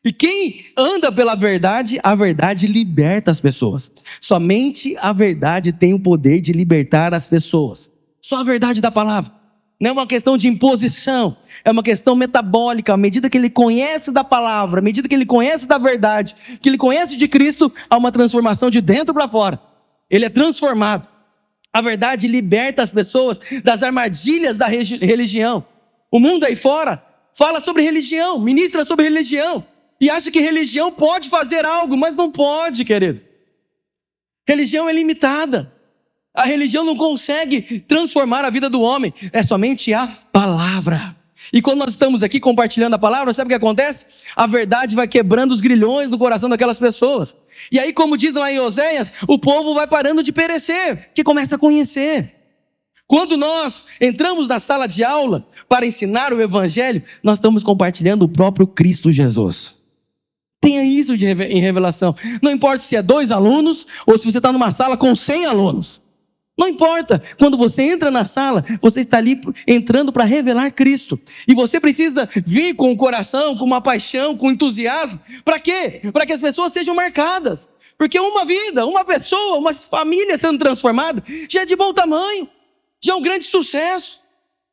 E quem anda pela verdade, a verdade liberta as pessoas. Somente a verdade tem o poder de libertar as pessoas. Só a verdade da palavra. Não é uma questão de imposição, é uma questão metabólica. À medida que ele conhece da palavra, à medida que ele conhece da verdade, que ele conhece de Cristo, há uma transformação de dentro para fora. Ele é transformado. A verdade liberta as pessoas das armadilhas da religião. O mundo aí fora fala sobre religião, ministra sobre religião, e acha que religião pode fazer algo, mas não pode, querido. Religião é limitada. A religião não consegue transformar a vida do homem. É somente a palavra. E quando nós estamos aqui compartilhando a palavra, sabe o que acontece? A verdade vai quebrando os grilhões do coração daquelas pessoas. E aí, como diz lá em Oséias, o povo vai parando de perecer, que começa a conhecer. Quando nós entramos na sala de aula para ensinar o evangelho, nós estamos compartilhando o próprio Cristo Jesus. Tenha isso em revelação. Não importa se é 2 alunos ou se você está numa sala com 100 alunos. Não importa, quando você entra na sala, você está ali entrando para revelar Cristo. E você precisa vir com o coração, com uma paixão, com entusiasmo. Para quê? Para que as pessoas sejam marcadas. Porque uma vida, uma pessoa, uma família sendo transformada, já é de bom tamanho. Já é um grande sucesso.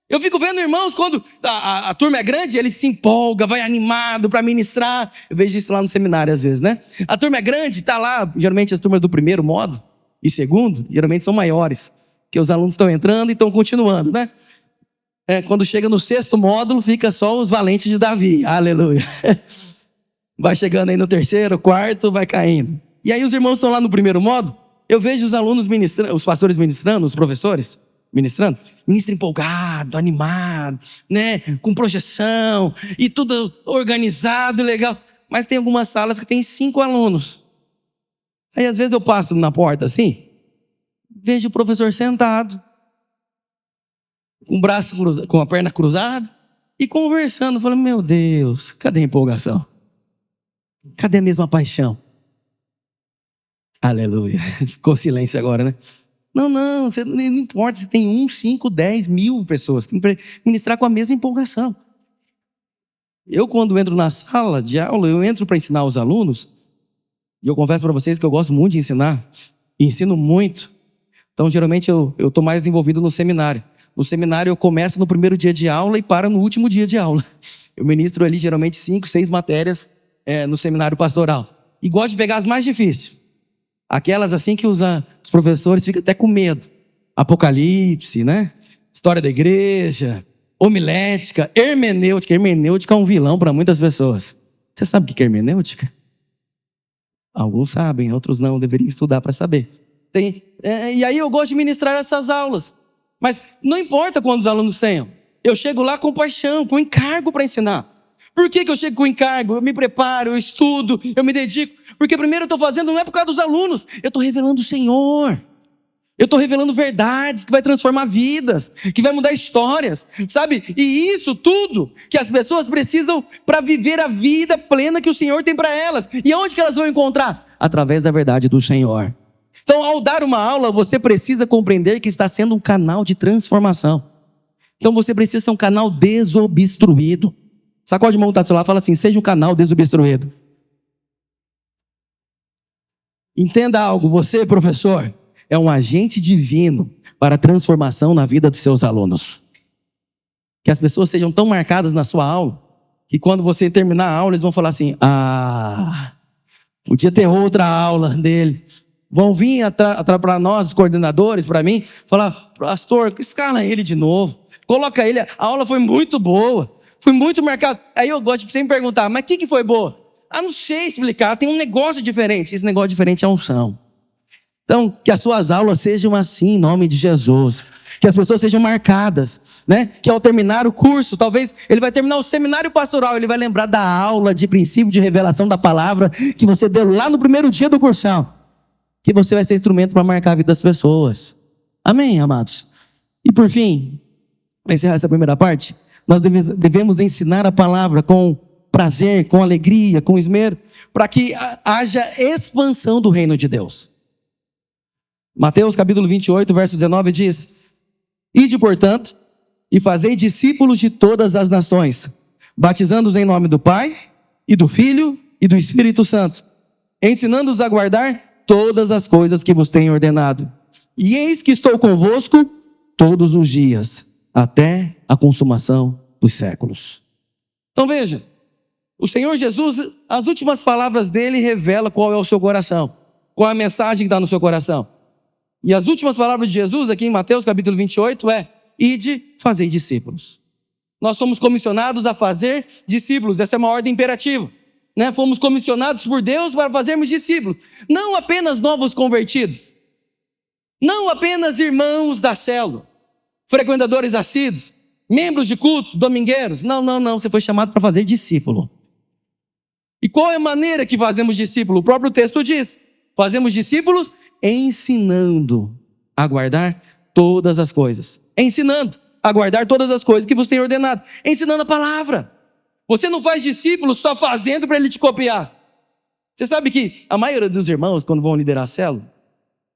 Eu fico vendo irmãos, quando a turma é grande, ele se empolga, vai animado para ministrar. Eu vejo isso lá no seminário às vezes, né? A turma é grande, está lá, geralmente as turmas do primeiro modo. E segundo, geralmente são maiores, que os alunos estão entrando e estão continuando, né? Quando chega no 6º módulo, fica só os valentes de Davi, aleluia. Vai chegando aí no 3º, 4º, vai caindo. E aí os irmãos estão lá no primeiro módulo, eu vejo os alunos ministrando, os pastores ministrando, os professores ministrando, ministra empolgado, animado, né? Com projeção, e tudo organizado, legal. Mas tem algumas salas que tem 5 alunos. Aí às vezes eu passo na porta assim, vejo o professor sentado, com o braço cruzado, com a perna cruzada, e conversando. Falei, meu Deus, cadê a empolgação? Cadê a mesma paixão? Aleluia. Ficou silêncio agora, né? Não, não importa se tem 1, 5, 10, 1000 pessoas. Tem que ministrar com a mesma empolgação. Eu, quando entro na sala de aula, eu entro para ensinar os alunos. E eu confesso para vocês que eu gosto muito de ensinar, e ensino muito. Então, geralmente, eu estou mais envolvido no seminário. No seminário, eu começo no primeiro dia de aula e paro no último dia de aula. Eu ministro ali, geralmente, 5, 6 matérias no seminário pastoral. E gosto de pegar as mais difíceis. Aquelas assim que os professores ficam até com medo. Apocalipse, né? História da igreja, homilética, hermenêutica. Hermenêutica é um vilão para muitas pessoas. Você sabe o que é hermenêutica? Alguns sabem, outros não, deveriam estudar para saber. E aí eu gosto de ministrar essas aulas. Mas não importa quantos alunos tenham. Eu chego lá com paixão, com encargo para ensinar. Por que eu chego com encargo? Eu me preparo, eu estudo, eu me dedico. Porque primeiro eu estou fazendo, não é por causa dos alunos. Eu estou revelando o Senhor. Eu estou revelando verdades que vai transformar vidas, que vai mudar histórias, sabe? E isso tudo que as pessoas precisam para viver a vida plena que o Senhor tem para elas. E onde que elas vão encontrar? Através da verdade do Senhor. Então, ao dar uma aula, você precisa compreender que está sendo um canal de transformação. Então, você precisa ser um canal desobstruído. Sacode a mão que está do seu lado e fala assim, seja um canal desobstruído. Entenda algo, você, professor, é um agente divino para a transformação na vida dos seus alunos. Que as pessoas sejam tão marcadas na sua aula, que quando você terminar a aula, eles vão falar assim, podia ter outra aula dele. Vão vir para nós, os coordenadores, para mim, falar, pastor, escala ele de novo. Coloca ele, a aula foi muito boa, foi muito marcada. Aí eu gosto de sempre perguntar, mas o que foi boa? Não sei explicar, tem um negócio diferente. Esse negócio diferente é a unção. Então, que as suas aulas sejam assim, em nome de Jesus. Que as pessoas sejam marcadas, né? Que ao terminar o curso, talvez ele vai terminar o seminário pastoral, ele vai lembrar da aula de princípio de revelação da palavra que você deu lá no primeiro dia do cursão. Que você vai ser instrumento para marcar a vida das pessoas. Amém, amados? E por fim, para encerrar essa primeira parte, nós devemos ensinar a palavra com prazer, com alegria, com esmero, para que haja expansão do reino de Deus. Mateus capítulo 28, verso 19 diz, ide, portanto, e fazei discípulos de todas as nações, batizando-os em nome do Pai, e do Filho, e do Espírito Santo, ensinando-os a guardar todas as coisas que vos tenho ordenado. E eis que estou convosco todos os dias, até a consumação dos séculos. Então veja, o Senhor Jesus, as últimas palavras dele revelam qual é o seu coração, qual é a mensagem que está no seu coração. E as últimas palavras de Jesus aqui em Mateus capítulo 28 é: ide, fazei discípulos. Nós somos comissionados a fazer discípulos, essa é uma ordem imperativa. Fomos comissionados por Deus para fazermos discípulos, não apenas novos convertidos, não apenas irmãos da célula, frequentadores assíduos, membros de culto, domingueiros. Não, você foi chamado para fazer discípulo. E qual é a maneira que fazemos discípulo? O próprio texto diz: fazemos discípulos ensinando a guardar todas as coisas. Ensinando a guardar todas as coisas que vos tenho ordenado. Ensinando a palavra. Você não faz discípulo só fazendo para ele te copiar. Você sabe que a maioria dos irmãos, quando vão liderar a célula,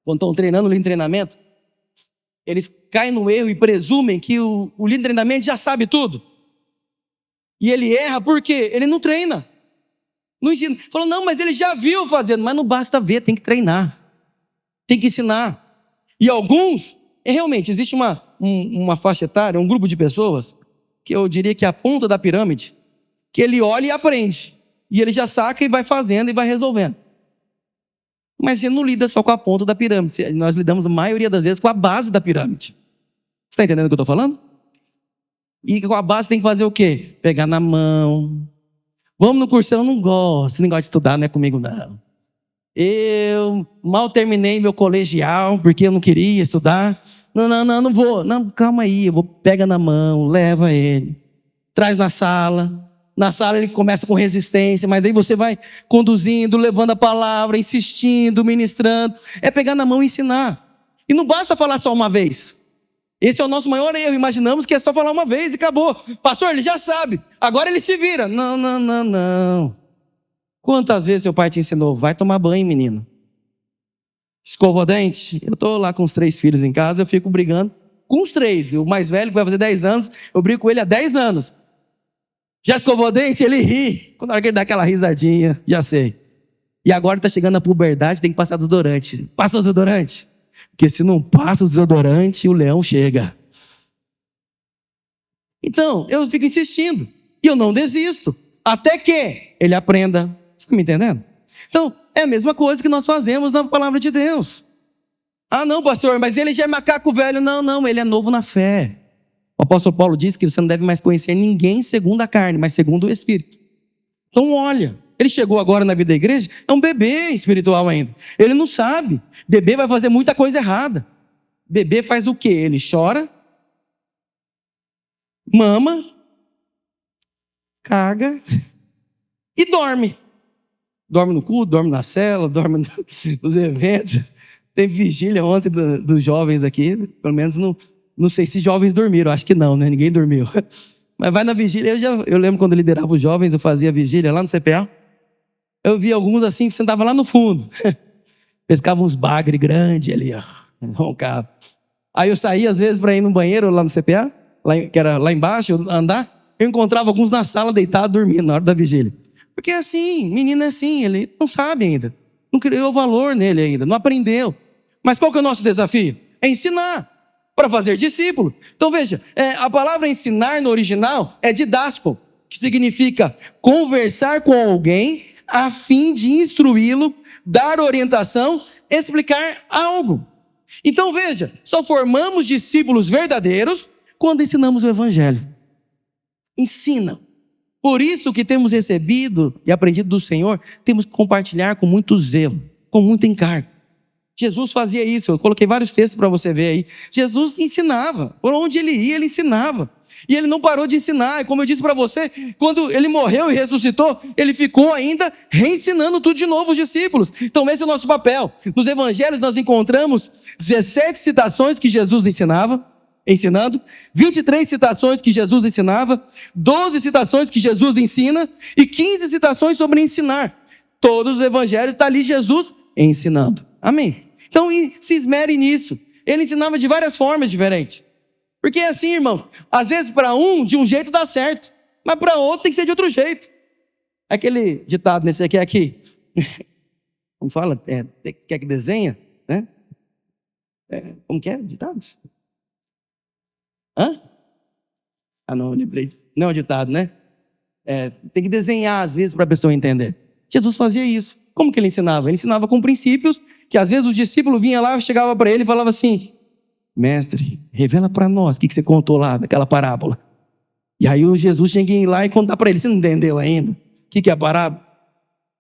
quando estão treinando em treinamento, eles caem no erro e presumem que o líder de treinamento já sabe tudo. E ele erra porque ele não treina. Não ensina. Falou, não, mas ele já viu fazendo. Mas não basta ver, tem que treinar. Tem que ensinar. E alguns, realmente, existe uma faixa etária, um grupo de pessoas, que eu diria que é a ponta da pirâmide, que ele olha e aprende. E ele já saca e vai fazendo e vai resolvendo. Mas você não lida só com a ponta da pirâmide. Nós lidamos, a maioria das vezes, com a base da pirâmide. Você está entendendo o que eu estou falando? E com a base tem que fazer o quê? Pegar na mão. Vamos no cursão, eu não gosto. Esse negócio de estudar não é comigo, não. Eu mal terminei meu colegial, porque eu não queria estudar. Não vou. Não, calma aí, pega na mão, leva ele. Traz na sala. Na sala ele começa com resistência, mas aí você vai conduzindo, levando a palavra, insistindo, ministrando. É pegar na mão e ensinar. E não basta falar só uma vez. Esse é o nosso maior erro. Imaginamos que é só falar uma vez e acabou. Pastor, ele já sabe. Agora ele se vira. Não. Quantas vezes seu pai te ensinou? Vai tomar banho, menino. Escova o dente. Eu estou lá com os 3 filhos em casa, eu fico brigando com os 3. O mais velho, que vai fazer 10 anos, eu brigo com ele há 10 anos. Já escovou o dente? Ele ri. Quando ele dá aquela risadinha, já sei. E agora está chegando a puberdade, tem que passar desodorante. Passa o desodorante. Porque se não passa o desodorante, o leão chega. Então, eu fico insistindo. E eu não desisto. Até que ele aprenda. Você está me entendendo? Então, é a mesma coisa que nós fazemos na palavra de Deus. Ah, não, pastor, mas ele já é macaco velho. Não, ele é novo na fé. O apóstolo Paulo diz que você não deve mais conhecer ninguém segundo a carne, mas segundo o Espírito. Então olha, ele chegou agora na vida da igreja, é um bebê espiritual ainda. Ele não sabe. Bebê vai fazer muita coisa errada. Bebê faz o quê? Ele chora, mama, caga e dorme. Dorme no culto, dorme na cela, dorme nos eventos. Teve vigília ontem dos jovens aqui, pelo menos não sei se jovens dormiram, acho que não, né? Ninguém dormiu. Mas vai na vigília, eu lembro quando eu liderava os jovens, eu fazia vigília lá no CPA. Eu via alguns assim, que sentavam lá no fundo. Pescavam uns bagre grande ali, ó. Roncava. Aí eu saía às vezes para ir no banheiro lá no CPA, que era lá embaixo, andar. Eu encontrava alguns na sala deitados, dormindo na hora da vigília. Porque é assim, menino é assim, ele não sabe ainda. Não criou valor nele ainda, não aprendeu. Mas qual que é o nosso desafio? É ensinar. Para fazer discípulo. Então veja, a palavra ensinar no original é didaspo, que significa conversar com alguém a fim de instruí-lo, dar orientação, explicar algo. Então veja, só formamos discípulos verdadeiros quando ensinamos o evangelho. Ensina. Por isso que temos recebido e aprendido do Senhor, temos que compartilhar com muito zelo, com muito encargo. Jesus fazia isso, eu coloquei vários textos para você ver aí. Jesus ensinava, por onde ele ia, ele ensinava. E ele não parou de ensinar, e como eu disse para você, quando ele morreu e ressuscitou, ele ficou ainda reensinando tudo de novo os discípulos. Então esse é o nosso papel. Nos evangelhos nós encontramos 17 citações que Jesus ensinando, 23 citações que Jesus ensinava, 12 citações que Jesus ensina, e 15 citações sobre ensinar. Todos os evangelhos está ali Jesus ensinando. Amém? Então se esmere nisso. Ele ensinava de várias formas diferentes. Porque é assim, irmãos, às vezes para um, de um jeito dá certo, mas para outro tem que ser de outro jeito. Aquele ditado nesse aqui, como fala, quer que desenha, né? Como que é ditado? Hã? Ah, não, lembrei. Não é um ditado, né? Tem que desenhar, às vezes, para a pessoa entender. Jesus fazia isso. Como que ele ensinava? Ele ensinava com princípios que, às vezes, os discípulos vinham lá, chegava para ele e falava assim: mestre, revela para nós o que você contou lá naquela parábola. E aí o Jesus tinha que ir lá e contar para ele. Você não entendeu ainda? O que é a parábola?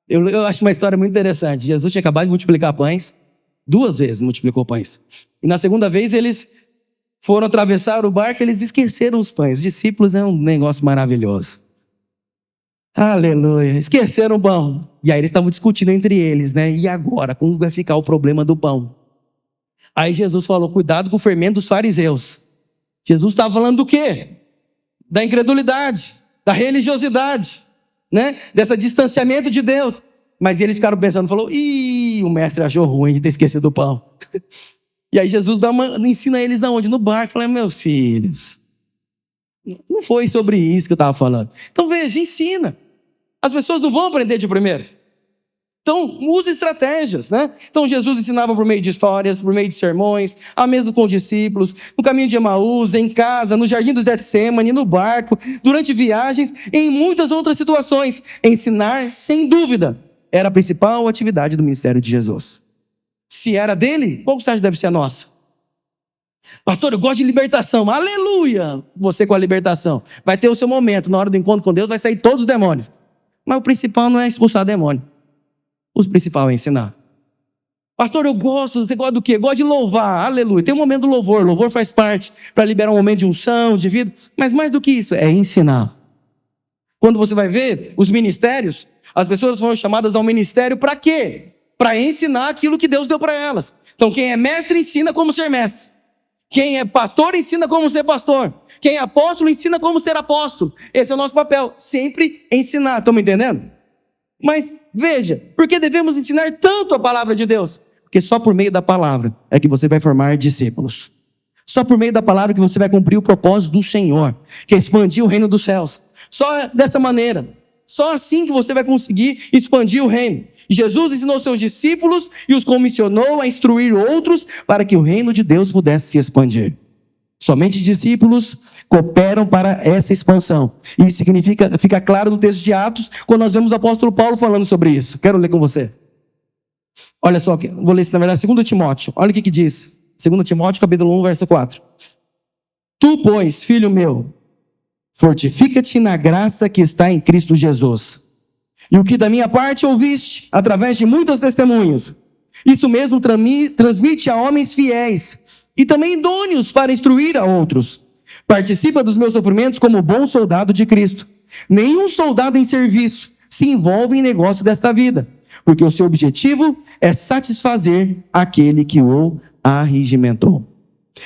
Eu acho uma história muito interessante. Jesus tinha acabado de multiplicar pães. 2 vezes multiplicou pães. E na segunda vez eles foram atravessar o barco, eles esqueceram os pães. Os discípulos é um negócio maravilhoso. Aleluia. Esqueceram o pão. E aí eles estavam discutindo entre eles, né? E agora? Como vai ficar o problema do pão? Aí Jesus falou: cuidado com o fermento dos fariseus. Jesus estava falando do quê? Da incredulidade, da religiosidade, né? Desse distanciamento de Deus. Mas eles ficaram pensando, falou: ih, o mestre achou ruim de ter esquecido o pão. E aí Jesus ensina eles aonde? No barco. Fala: meus filhos, não foi sobre isso que eu estava falando. Então veja, ensina. As pessoas não vão aprender de primeiro. Então, use estratégias, né? Então, Jesus ensinava por meio de histórias, por meio de sermões, à mesa com os discípulos, no caminho de Emaús, em casa, no jardim do Getsêmani, no barco, durante viagens, em muitas outras situações. Ensinar, sem dúvida, era a principal atividade do ministério de Jesus. Se era dele, qual você acha que deve ser a nossa? Pastor, eu gosto de libertação. Aleluia! Você com a libertação. Vai ter o seu momento, na hora do encontro com Deus, vai sair todos os demônios. Mas o principal não é expulsar demônio. O principal é ensinar. Pastor, eu gosto, você gosta do quê? Gosto de louvar, aleluia. Tem um momento do louvor, louvor faz parte para liberar um momento de unção, de vida. Mas mais do que isso, é ensinar. Quando você vai ver os ministérios, as pessoas foram chamadas ao ministério para quê? Para ensinar aquilo que Deus deu para elas. Então quem é mestre ensina como ser mestre. Quem é pastor ensina como ser pastor. Quem é apóstolo ensina como ser apóstolo. Esse é o nosso papel, sempre ensinar. Estão me entendendo? Mas veja, por que devemos ensinar tanto a palavra de Deus? Porque só por meio da palavra é que você vai formar discípulos. Só por meio da palavra que você vai cumprir o propósito do Senhor, que é expandir o reino dos céus. Só dessa maneira, só assim que você vai conseguir expandir o reino. Jesus ensinou seus discípulos e os comissionou a instruir outros para que o reino de Deus pudesse se expandir. Somente discípulos cooperam para essa expansão. E isso fica claro no texto de Atos, quando nós vemos o apóstolo Paulo falando sobre isso. Quero ler com você. Olha só, vou ler isso na verdade, 2 Timóteo. Olha o que diz. 2 Timóteo, capítulo 1, verso 4. Tu, pois, filho meu, fortifica-te na graça que está em Cristo Jesus. E o que da minha parte ouviste, através de muitas testemunhas, isso mesmo transmite a homens fiéis, e também idôneos para instruir a outros. Participa dos meus sofrimentos como bom soldado de Cristo. Nenhum soldado em serviço se envolve em negócio desta vida, porque o seu objetivo é satisfazer aquele que o arregimentou.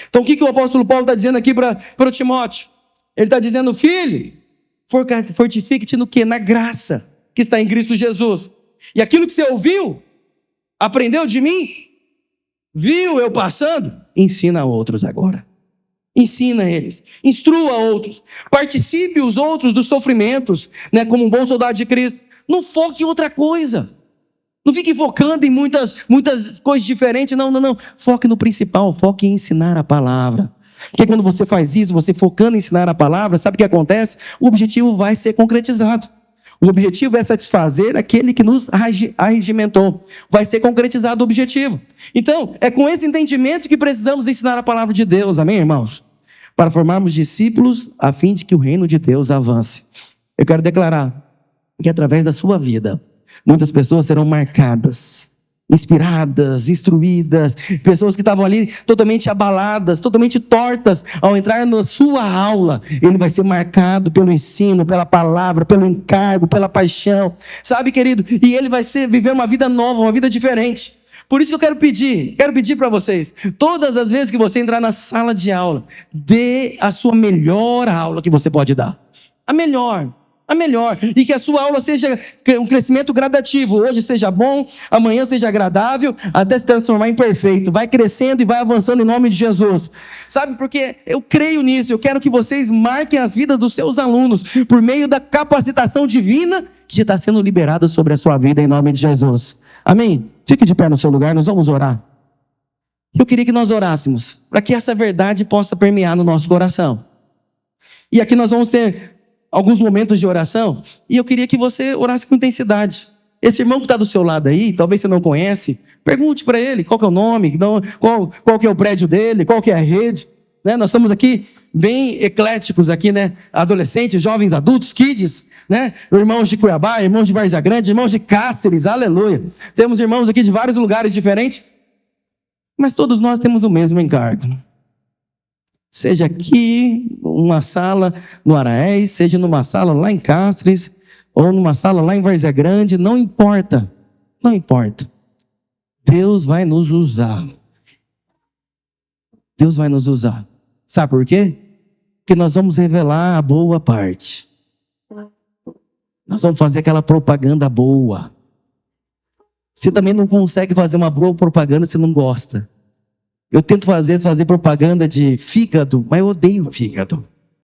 Então o que o apóstolo Paulo está dizendo aqui para o Timóteo? Ele está dizendo: filho, fortifique-te no quê? Na graça que está em Cristo Jesus. E aquilo que você ouviu, aprendeu de mim, viu eu passando, ensina a outros agora. Ensina eles, instrua outros, participe os outros dos sofrimentos, né, como um bom soldado de Cristo. Não foque em outra coisa. Não fique focando em muitas coisas diferentes. Não. Foque no principal, foque em ensinar a palavra. Porque quando você faz isso, você focando em ensinar a palavra, sabe o que acontece? O objetivo vai ser concretizado. O objetivo é satisfazer aquele que nos arregimentou. Vai ser concretizado o objetivo. Então, é com esse entendimento que precisamos ensinar a palavra de Deus. Amém, irmãos? Para formarmos discípulos, a fim de que o reino de Deus avance. Eu quero declarar que através da sua vida, muitas pessoas serão marcadas, inspiradas, instruídas, pessoas que estavam ali totalmente abaladas, totalmente tortas, ao entrar na sua aula, ele vai ser marcado pelo ensino, pela palavra, pelo encargo, pela paixão, sabe, querido? E ele vai viver uma vida nova, uma vida diferente. Por isso que eu quero pedir para vocês, todas as vezes que você entrar na sala de aula, dê a sua melhor aula que você pode dar, a melhor, e que a sua aula seja um crescimento gradativo, hoje seja bom, amanhã seja agradável, até se transformar em perfeito, vai crescendo e vai avançando em nome de Jesus, sabe, porque eu creio nisso, eu quero que vocês marquem as vidas dos seus alunos, por meio da capacitação divina, que já está sendo liberada sobre a sua vida em nome de Jesus, amém? Fique de pé no seu lugar, nós vamos orar. Eu queria que nós orássemos, para que essa verdade possa permear no nosso coração. E aqui nós vamos ter alguns momentos de oração, e eu queria que você orasse com intensidade. Esse irmão que está do seu lado aí, talvez você não conhece, pergunte para ele qual que é o nome, qual que é o prédio dele, qual que é a rede. Né? Nós estamos aqui bem ecléticos aqui, né? Adolescentes, jovens, adultos, kids, né? Irmãos de Cuiabá, irmãos de Várzea Grande, irmãos de Cáceres, aleluia. Temos irmãos aqui de vários lugares diferentes, mas todos nós temos o mesmo encargo. Seja aqui, numa sala no Araés, seja numa sala lá em Cáceres, ou numa sala lá em Várzea Grande, não importa. Não importa. Deus vai nos usar. Deus vai nos usar. Sabe por quê? Porque nós vamos revelar a boa parte. Nós vamos fazer aquela propaganda boa. Você também não consegue fazer uma boa propaganda se não gosta. Eu tento fazer propaganda de fígado, mas eu odeio fígado.